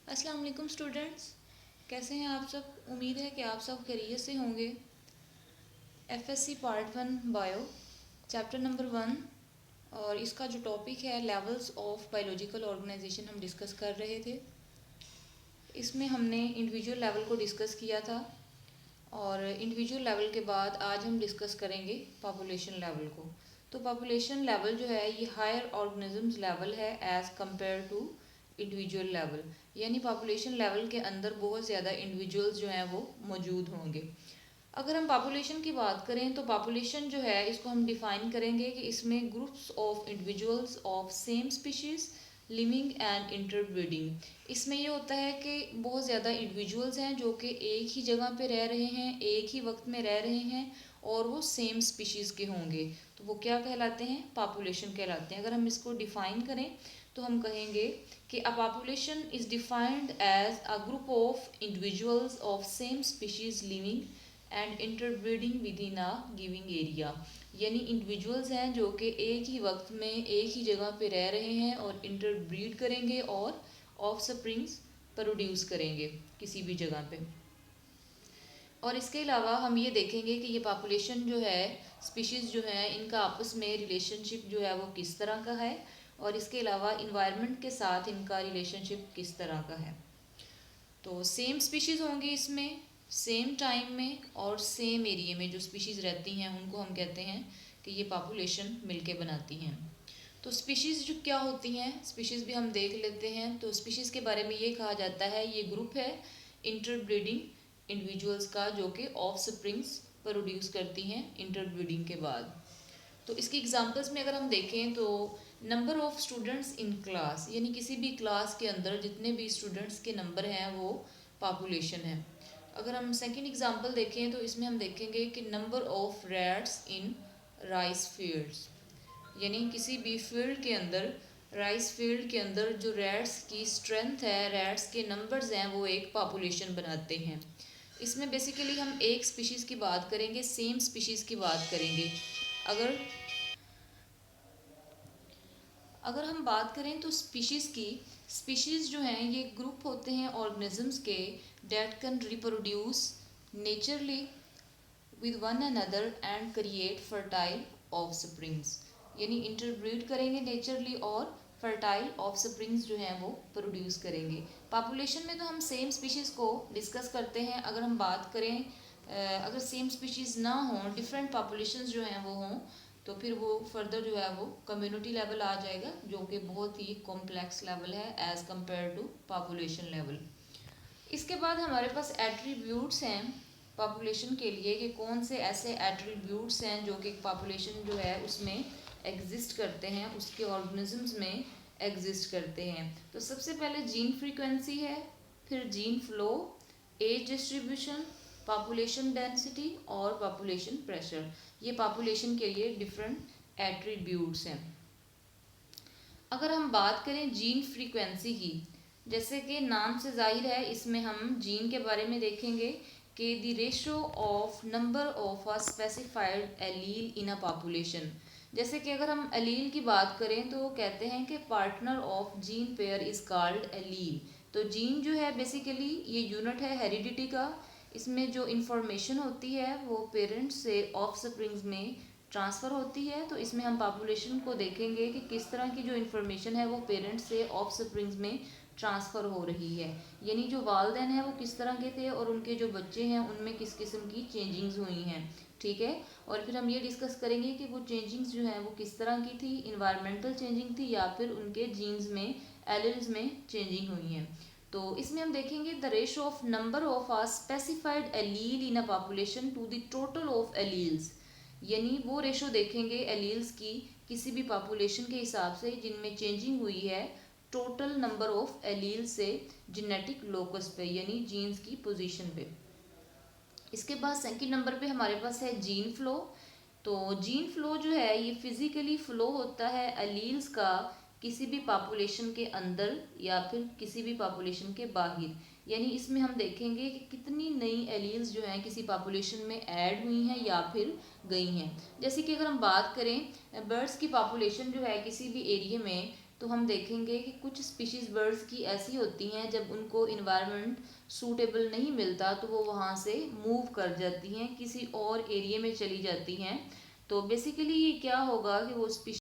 अस्सलाम वालेकुम स्टूडेंट्स, कैसे हैं आप सब। उम्मीद है कि आप सब खैरियत से होंगे। FSc part 1 bio chapter number 1 और इसका जो टॉपिक है लेवल्स ऑफ बायोलॉजिकल ऑर्गेनाइजेशन हम डिस्कस कर रहे थे। इसमें हमने इंडिविजुअल लेवल को डिस्कस किया था और इंडिविजुअल लेवल के बाद आज हम डिस्कस करेंगे पॉपुलेशन लेवल को। तो पॉपुलेशन लेवल जो है ये हायर ऑर्गेनिजम्स लेवल है as compared to individual level, यानी पॉपुलेशन लेवल के अंदर बहुत ज़्यादा इंडिविजुअल्स जो हैं वो मौजूद होंगे। अगर हम पॉपुलेशन की बात करें तो पॉपुलेशन जो है इसको हम डिफ़ाइन करेंगे कि इसमें groups of individuals of same species living and interbreeding. इसमें ये होता है कि बहुत ज़्यादा इंडिविजुअल्स हैं जो कि एक ही जगह पे रह रहे हैं, एक ही वक्त में रह रहे हैं और वो सेम स्पीशीज़ के होंगे, तो वो क्या कहलाते हैं, पॉपुलेशन कहलाते हैं। अगर हम इसको डिफ़ाइन करें तो हम कहेंगे कि a population is defined as a group of individuals of same species living and interbreeding within a giving area. यानी इंडिविजुअल्स हैं जो कि एक ही वक्त में एक ही जगह पे रह रहे हैं और इंटरब्रीड करेंगे और ऑफ स्प्रिंग्स प्रोड्यूस करेंगे किसी भी जगह पे। और इसके अलावा हम ये देखेंगे कि ये पॉपुलेशन जो है, स्पीशीज़ जो है, इनका आपस में रिलेशनशिप जो है वो किस तरह का है और इसके अलावा इन्वायरमेंट के साथ इनका रिलेशनशिप किस तरह का है। तो सेम स्पीशीज़ होंगी इसमें, सेम टाइम में और सेम एरिया में जो स्पीशीज़ रहती हैं उनको हम कहते हैं कि ये पॉपुलेशन मिलके बनाती हैं। तो स्पीशीज़ जो क्या होती हैं, स्पीशीज़ भी हम देख लेते हैं। तो स्पीशीज़ के बारे में ये कहा जाता है ये ग्रुप है इंटरब्रीडिंग इंडिविजुअल्स का जो कि ऑफ स्प्रिंग्स प्रोड्यूस करती हैं इंटरब्रीडिंग के बाद। तो इसकी एग्जांपल्स में अगर हम देखें तो number of students in class, यानी किसी भी क्लास के अंदर जितने भी स्टूडेंट्स के नंबर हैं वो पॉपुलेशन है। अगर हम सेकंड एग्जांपल देखें तो इसमें हम देखेंगे कि number of rats in rice fields, यानी किसी भी फील्ड के अंदर, राइस फील्ड के अंदर जो रैट्स की स्ट्रेंथ है, रैट्स के नंबर्स हैं, वो एक पॉपुलेशन बनाते हैं। इसमें बेसिकली हम एक स्पीशीज़ की बात करेंगे, सेम स्पीशीज़ की बात करेंगे। अगर अगर हम बात करें तो स्पीशीज़ की, स्पीशीज़ जो हैं ये ग्रुप होते हैं ऑर्गेनिजम्स के that can reproduce naturally with one another and create fertile offsprings, यानी इंटरब्रीड करेंगे नेचरली और फर्टाइल ऑफस्प्रिंग्स जो हैं वो प्रोड्यूस करेंगे। पॉपुलेशन में तो हम सेम स्पीशीज़ को डिस्कस करते हैं। अगर हम बात करें अगर सेम स्पीशीज़ ना हों, डिफरेंट पॉपुलेशंस जो हैं वो हों, तो फिर वो फर्दर जो है वो कम्युनिटी लेवल आ जाएगा जो कि बहुत ही कॉम्प्लेक्स लेवल है as compare to population level. इसके बाद हमारे पास एट्रीब्यूट्स हैं पॉपुलेशन के लिए कि कौन से ऐसे एट्रीब्यूट्स हैं जो कि पॉपुलेशन जो है उसमें एग्जिस्ट करते हैं, उसके ऑर्गेनिजम्स में एग्जिस्ट करते हैं। तो सबसे पहले जीन फ्रीक्वेंसी है, फिर gene flow, age distribution, population density और पॉपुलेशन प्रेशर। ये पॉपुलेशन के लिए डिफरेंट एट्रीब्यूट्स हैं। अगर हम बात करें जीन फ्रीक्वेंसी की, जैसे कि नाम से जाहिर है इसमें हम जीन के बारे में देखेंगे कि the ratio of number of a specified allele in a population. जैसे कि अगर हम एलील की बात करें तो कहते हैं कि partner of gene pair is called allele. तो जीन जो है बेसिकली ये यूनिट है हेरिडिटी का। इसमें जो इन्फॉर्मेशन होती है वो पेरेंट्स से ऑफस्प्रिंग्स में ट्रांसफ़र होती है। तो इसमें हम पॉपुलेशन को देखेंगे कि किस तरह की जो इन्फॉर्मेशन है वो पेरेंट्स से ऑफस्प्रिंग्स में ट्रांसफ़र हो रही है, यानी जो वालदैन हैं वो किस तरह के थे और उनके जो बच्चे हैं उनमें किस किस्म की चेंजिंग्स हुई हैं। ठीक है, और फिर हम ये डिस्कस करेंगे कि वो चेंजिंग्स जो हैं वो किस तरह की थी, इन्वायरमेंटल चेंजिंग थी या फिर उनके जीन्स में, एलिल्स में चेंजिंग हुई हैं। तो इसमें हम देखेंगे the ratio of number of a specified allele in a population to the total of alleles, यानी वो रेशो देखेंगे एलील्स की किसी भी पॉपुलेशन के हिसाब से जिनमें चेंजिंग हुई है टोटल नंबर ऑफ एलील से जेनेटिक लोकस पे, यानी जीन्स की पोजीशन पे। इसके बाद सेकंड नंबर पे हमारे पास है जीन फ्लो। तो जीन फ्लो जो है ये फिजिकली फ्लो होता है एलील्स का किसी भी पॉपुलेशन के अंदर या फिर किसी भी पॉपुलेशन के बाहर, यानी इसमें हम देखेंगे कि कितनी नई एलील्स जो हैं किसी पॉपुलेशन में ऐड हुई हैं या फिर गई हैं। जैसे कि अगर हम बात करें बर्ड्स की पॉपुलेशन जो है किसी भी एरिया में, तो हम देखेंगे कि कुछ स्पीशीज़ बर्ड्स की ऐसी होती हैं जब उनको इन्वायरमेंट सूटेबल नहीं मिलता तो वो वहाँ से मूव कर जाती हैं, किसी और एरिया में चली जाती हैं। तो बेसिकली ये क्या होगा कि वो स्पीशीज़